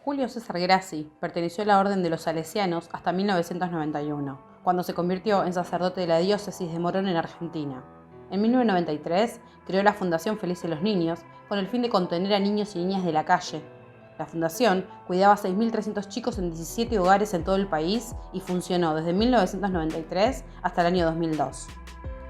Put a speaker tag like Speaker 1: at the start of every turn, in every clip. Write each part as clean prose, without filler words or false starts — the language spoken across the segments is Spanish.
Speaker 1: Julio César Grassi perteneció a la Orden de los Salesianos hasta 1991, cuando se convirtió en sacerdote de la diócesis de Morón en Argentina. En 1993 creó la Fundación Felices los Niños con el fin de contener a niños y niñas de la calle. La fundación cuidaba a 6.300 chicos en 17 hogares en todo el país y funcionó desde 1993 hasta el año 2002.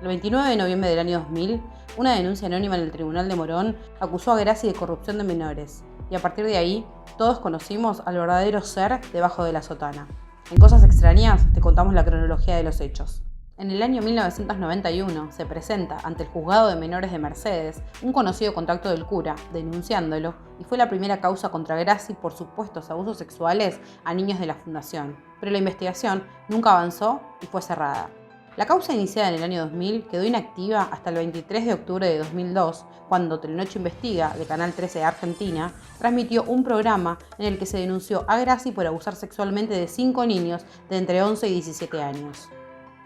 Speaker 1: El 29 de noviembre del año 2000, una denuncia anónima en el Tribunal de Morón acusó a Grassi de corrupción de menores, y a partir de ahí, todos conocimos al verdadero ser debajo de la sotana. En Cosas Extrañas te contamos la cronología de los hechos. En el año 1991 se presenta ante el Juzgado de Menores de Mercedes un conocido contacto del cura, denunciándolo, y fue la primera causa contra Grassi por supuestos abusos sexuales a niños de la fundación, pero la investigación nunca avanzó y fue cerrada. La causa iniciada en el año 2000 quedó inactiva hasta el 23 de octubre de 2002, cuando Telenoche Investiga, de Canal 13 de Argentina, transmitió un programa en el que se denunció a Grassi por abusar sexualmente de 5 niños de entre 11 y 17 años.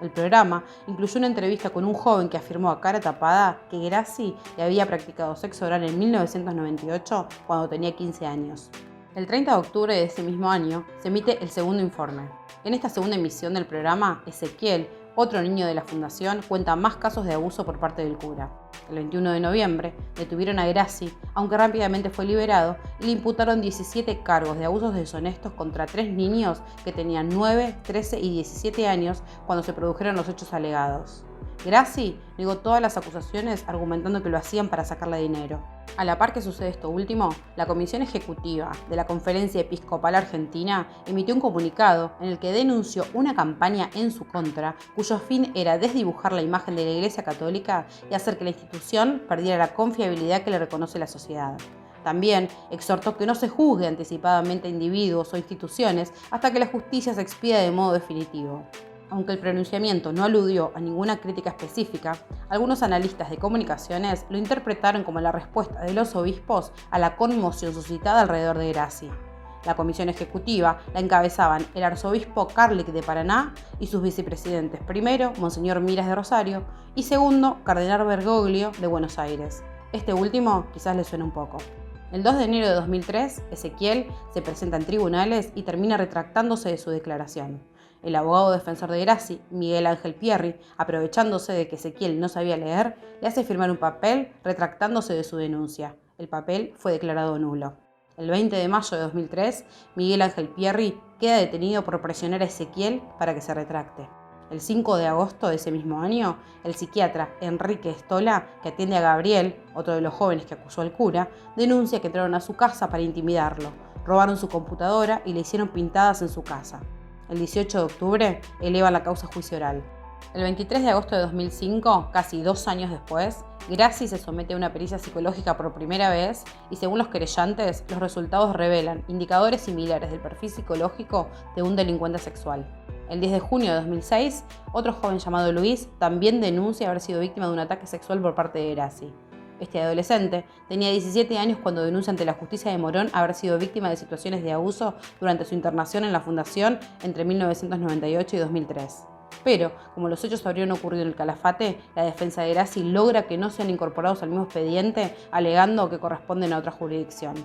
Speaker 1: El programa incluyó una entrevista con un joven que afirmó a cara tapada que Grassi le había practicado sexo oral en 1998 cuando tenía 15 años. El 30 de octubre de ese mismo año se emite el segundo informe. En esta segunda emisión del programa, Ezequiel, otro niño de la fundación, cuenta más casos de abuso por parte del cura. El 21 de noviembre detuvieron a Grassi, aunque rápidamente fue liberado, y le imputaron 17 cargos de abusos deshonestos contra 3 niños que tenían 9, 13 y 17 años cuando se produjeron los hechos alegados. Grassi negó todas las acusaciones argumentando que lo hacían para sacarle dinero. A la par que sucede esto último, la Comisión Ejecutiva de la Conferencia Episcopal Argentina emitió un comunicado en el que denunció una campaña en su contra, cuyo fin era desdibujar la imagen de la Iglesia Católica y hacer que la institución perdiera la confiabilidad que le reconoce la sociedad. También exhortó que no se juzgue anticipadamente a individuos o instituciones hasta que la justicia se expida de modo definitivo. Aunque el pronunciamiento no aludió a ninguna crítica específica, algunos analistas de comunicaciones lo interpretaron como la respuesta de los obispos a la conmoción suscitada alrededor de Grassi. La comisión ejecutiva la encabezaban el arzobispo Carlic de Paraná y sus vicepresidentes, primero, Monseñor Miras de Rosario, y segundo, Cardenal Bergoglio de Buenos Aires. Este último quizás le suene un poco. El 2 de enero de 2003, Ezequiel se presenta en tribunales y termina retractándose de su declaración. El abogado defensor de Grassi, Miguel Ángel Pierri, aprovechándose de que Ezequiel no sabía leer, le hace firmar un papel retractándose de su denuncia. El papel fue declarado nulo. El 20 de mayo de 2003, Miguel Ángel Pierri queda detenido por presionar a Ezequiel para que se retracte. El 5 de agosto de ese mismo año, el psiquiatra Enrique Stola, que atiende a Gabriel, otro de los jóvenes que acusó al cura, denuncia que entraron a su casa para intimidarlo, robaron su computadora y le hicieron pintadas en su casa. El 18 de octubre eleva la causa a juicio oral. El 23 de agosto de 2005, casi 2 años después, Grassi se somete a una pericia psicológica por primera vez y, según los querellantes, los resultados revelan indicadores similares del perfil psicológico de un delincuente sexual. El 10 de junio de 2006, otro joven llamado Luis también denuncia haber sido víctima de un ataque sexual por parte de Grassi. Este adolescente tenía 17 años cuando denuncia ante la justicia de Morón haber sido víctima de situaciones de abuso durante su internación en la fundación entre 1998 y 2003. Pero, como los hechos habrían ocurrido en el Calafate, la defensa de Grassi logra que no sean incorporados al mismo expediente, alegando que corresponden a otra jurisdicción.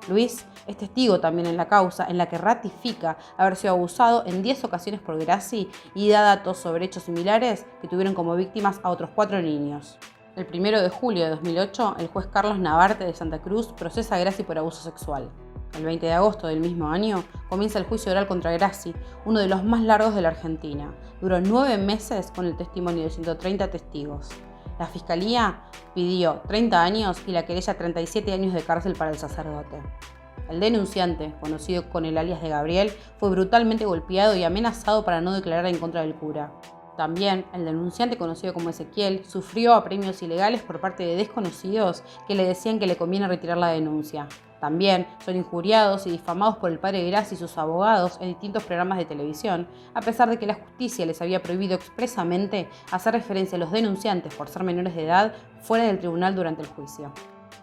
Speaker 1: Luis es testigo también en la causa, en la que ratifica haber sido abusado en 10 ocasiones por Grassi y da datos sobre hechos similares que tuvieron como víctimas a otros 4 niños. El 1 de julio de 2008, el juez Carlos Navarte de Santa Cruz procesa a Grassi por abuso sexual. El 20 de agosto del mismo año comienza el juicio oral contra Grassi, uno de los más largos de la Argentina. Duró 9 meses con el testimonio de 130 testigos. La Fiscalía pidió 30 años y la querella 37 años de cárcel para el sacerdote. El denunciante, conocido con el alias de Gabriel, fue brutalmente golpeado y amenazado para no declarar en contra del cura. También, el denunciante, conocido como Ezequiel, sufrió apremios ilegales por parte de desconocidos que le decían que le conviene retirar la denuncia. También son injuriados y difamados por el padre Grassi y sus abogados en distintos programas de televisión, a pesar de que la justicia les había prohibido expresamente hacer referencia a los denunciantes por ser menores de edad fuera del tribunal durante el juicio.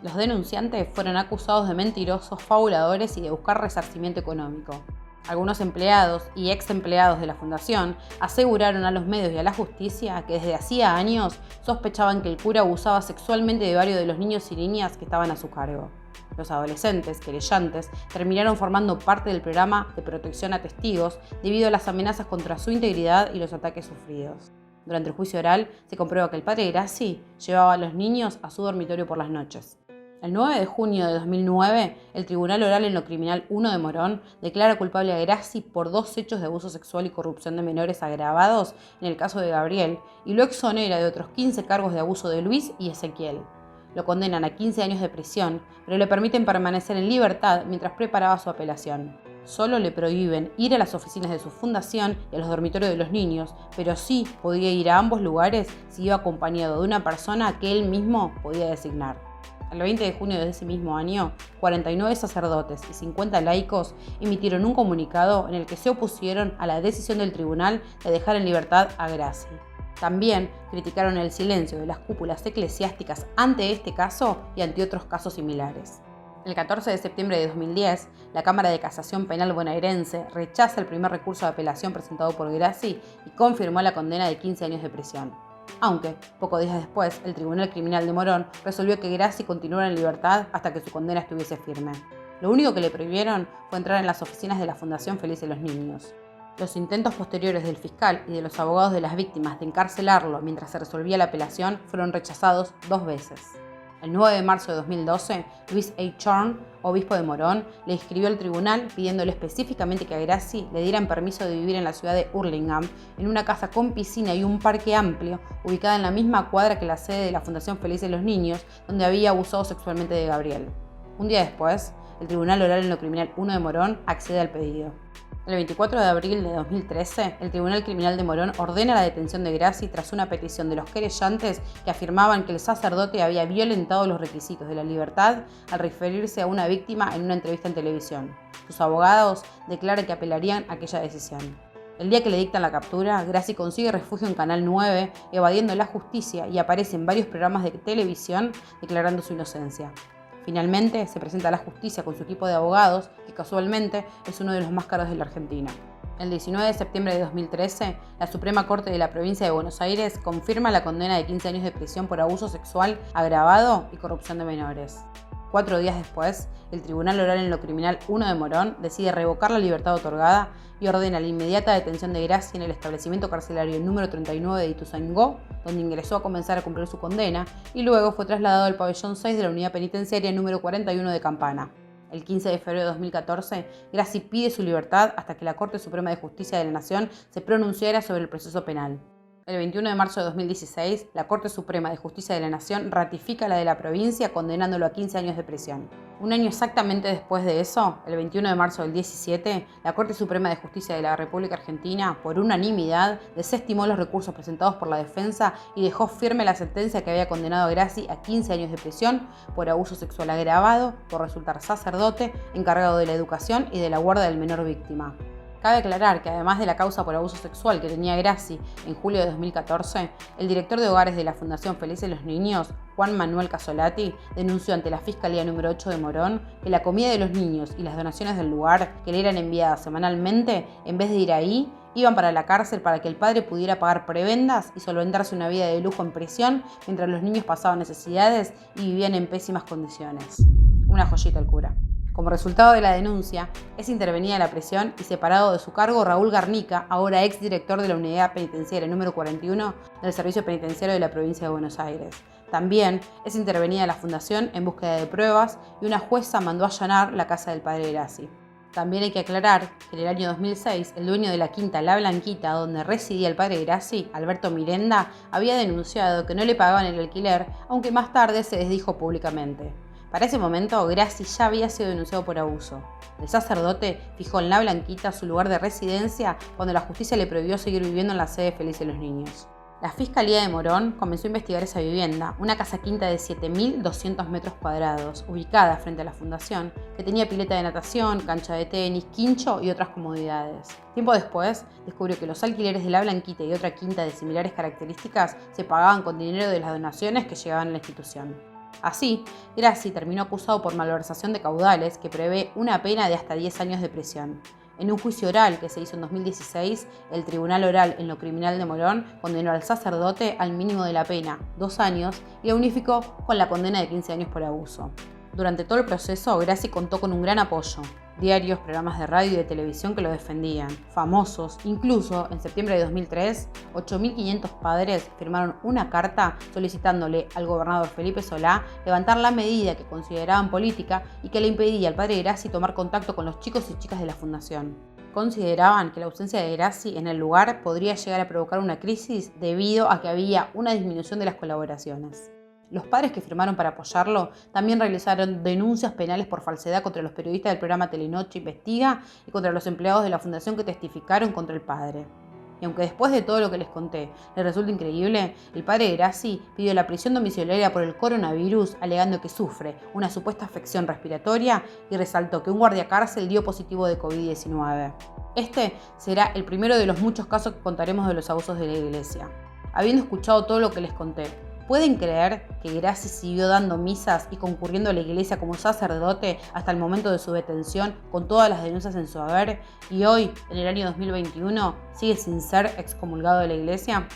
Speaker 1: Los denunciantes fueron acusados de mentirosos, fabuladores y de buscar resarcimiento económico. Algunos empleados y ex empleados de la fundación aseguraron a los medios y a la justicia que desde hacía años sospechaban que el cura abusaba sexualmente de varios de los niños y niñas que estaban a su cargo. Los adolescentes, querellantes, terminaron formando parte del programa de protección a testigos debido a las amenazas contra su integridad y los ataques sufridos. Durante el juicio oral se comprueba que el padre Grassi llevaba a los niños a su dormitorio por las noches. El 9 de junio de 2009, el Tribunal Oral en lo Criminal 1 de Morón declara culpable a Grassi por 2 hechos de abuso sexual y corrupción de menores agravados en el caso de Gabriel y lo exonera de otros 15 cargos de abuso de Luis y Ezequiel. Lo condenan a 15 años de prisión, pero le permiten permanecer en libertad mientras preparaba su apelación. Solo le prohíben ir a las oficinas de su fundación y a los dormitorios de los niños, pero sí podía ir a ambos lugares si iba acompañado de una persona que él mismo podía designar. El 20 de junio de ese mismo año, 49 sacerdotes y 50 laicos emitieron un comunicado en el que se opusieron a la decisión del tribunal de dejar en libertad a Grassi. También criticaron el silencio de las cúpulas eclesiásticas ante este caso y ante otros casos similares. El 14 de septiembre de 2010, la Cámara de Casación Penal bonaerense rechaza el primer recurso de apelación presentado por Grassi y confirmó la condena de 15 años de prisión. Aunque, pocos días después, el Tribunal Criminal de Morón resolvió que Grassi continuara en libertad hasta que su condena estuviese firme. Lo único que le prohibieron fue entrar en las oficinas de la Fundación Feliz de los Niños. Los intentos posteriores del fiscal y de los abogados de las víctimas de encarcelarlo mientras se resolvía la apelación fueron rechazados 2 veces. El 9 de marzo de 2012, Luis A. Chorn, obispo de Morón, le escribió al tribunal pidiéndole específicamente que a Grassi le dieran permiso de vivir en la ciudad de Hurlingham, en una casa con piscina y un parque amplio, ubicada en la misma cuadra que la sede de la Fundación Feliz de los Niños, donde había abusado sexualmente de Gabriel. Un día después, el Tribunal Oral en lo Criminal 1 de Morón accede al pedido. El 24 de abril de 2013, el Tribunal Criminal de Morón ordena la detención de Grassi tras una petición de los querellantes que afirmaban que el sacerdote había violentado los requisitos de la libertad al referirse a una víctima en una entrevista en televisión. Sus abogados declaran que apelarían aquella decisión. El día que le dictan la captura, Grassi consigue refugio en Canal 9, evadiendo la justicia, y aparece en varios programas de televisión declarando su inocencia. Finalmente, se presenta a la justicia con su equipo de abogados, que casualmente es uno de los más caros de la Argentina. El 19 de septiembre de 2013, la Suprema Corte de la Provincia de Buenos Aires confirma la condena de 15 años de prisión por abuso sexual agravado y corrupción de menores. 4 días después, el Tribunal Oral en lo Criminal 1 de Morón decide revocar la libertad otorgada y ordena la inmediata detención de Grassi en el establecimiento carcelario número 39 de Ituzaingó, donde ingresó a comenzar a cumplir su condena, y luego fue trasladado al pabellón 6 de la unidad penitenciaria número 41 de Campana. El 15 de febrero de 2014, Grassi pide su libertad hasta que la Corte Suprema de Justicia de la Nación se pronunciara sobre el proceso penal. El 21 de marzo de 2016, la Corte Suprema de Justicia de la Nación ratifica la de la provincia condenándolo a 15 años de prisión. Un año exactamente después de eso, el 21 de marzo del 17, la Corte Suprema de Justicia de la República Argentina, por unanimidad, desestimó los recursos presentados por la defensa y dejó firme la sentencia que había condenado a Grassi a 15 años de prisión por abuso sexual agravado, por resultar sacerdote, encargado de la educación y de la guarda del menor víctima. Cabe aclarar que además de la causa por abuso sexual que tenía Grassi en julio de 2014, el director de hogares de la Fundación Feliz de los Niños, Juan Manuel Casolati, denunció ante la Fiscalía número 8 de Morón que la comida de los niños y las donaciones del lugar, que le eran enviadas semanalmente, en vez de ir ahí, iban para la cárcel para que el padre pudiera pagar prebendas y solventarse una vida de lujo en prisión mientras los niños pasaban necesidades y vivían en pésimas condiciones. Una joyita el cura. Como resultado de la denuncia, es intervenida la prisión y separado de su cargo Raúl Garnica, ahora exdirector de la Unidad Penitenciaria número 41 del Servicio Penitenciario de la Provincia de Buenos Aires. También es intervenida la Fundación en búsqueda de pruebas y una jueza mandó allanar la casa del padre Grassi. También hay que aclarar que en el año 2006, el dueño de la quinta La Blanquita, donde residía el padre Grassi, Alberto Mirenda, había denunciado que no le pagaban el alquiler, aunque más tarde se desdijo públicamente. Para ese momento, Grassi ya había sido denunciado por abuso. El sacerdote fijó en La Blanquita su lugar de residencia cuando la justicia le prohibió seguir viviendo en la sede Feliz de los Niños. La Fiscalía de Morón comenzó a investigar esa vivienda, una casa quinta de 7.200 metros cuadrados, ubicada frente a la fundación, que tenía pileta de natación, cancha de tenis, quincho y otras comodidades. Tiempo después, descubrió que los alquileres de La Blanquita y otra quinta de similares características se pagaban con dinero de las donaciones que llegaban a la institución. Así, Grassi terminó acusado por malversación de caudales que prevé una pena de hasta 10 años de prisión. En un juicio oral que se hizo en 2016, el Tribunal Oral en lo Criminal de Morón condenó al sacerdote al mínimo de la pena, 2 años, y la unificó con la condena de 15 años por abuso. Durante todo el proceso, Grassi contó con un gran apoyo. Diarios, programas de radio y de televisión que lo defendían, famosos. Incluso, en septiembre de 2003, 8.500 padres firmaron una carta solicitándole al gobernador Felipe Solá levantar la medida que consideraban política y que le impedía al padre Grassi tomar contacto con los chicos y chicas de la fundación. Consideraban que la ausencia de Grassi en el lugar podría llegar a provocar una crisis debido a que había una disminución de las colaboraciones. Los padres que firmaron para apoyarlo también realizaron denuncias penales por falsedad contra los periodistas del programa Telenoche Investiga y contra los empleados de la fundación que testificaron contra el padre. Y aunque después de todo lo que les conté les resulta increíble, el padre Grassi pidió la prisión domiciliaria por el coronavirus alegando que sufre una supuesta afección respiratoria y resaltó que un guardia cárcel dio positivo de COVID-19. Este será el primero de los muchos casos que contaremos de los abusos de la iglesia. Habiendo escuchado todo lo que les conté, ¿pueden creer que Grassi siguió dando misas y concurriendo a la iglesia como sacerdote hasta el momento de su detención con todas las denuncias en su haber y hoy, en el año 2021, sigue sin ser excomulgado de la iglesia?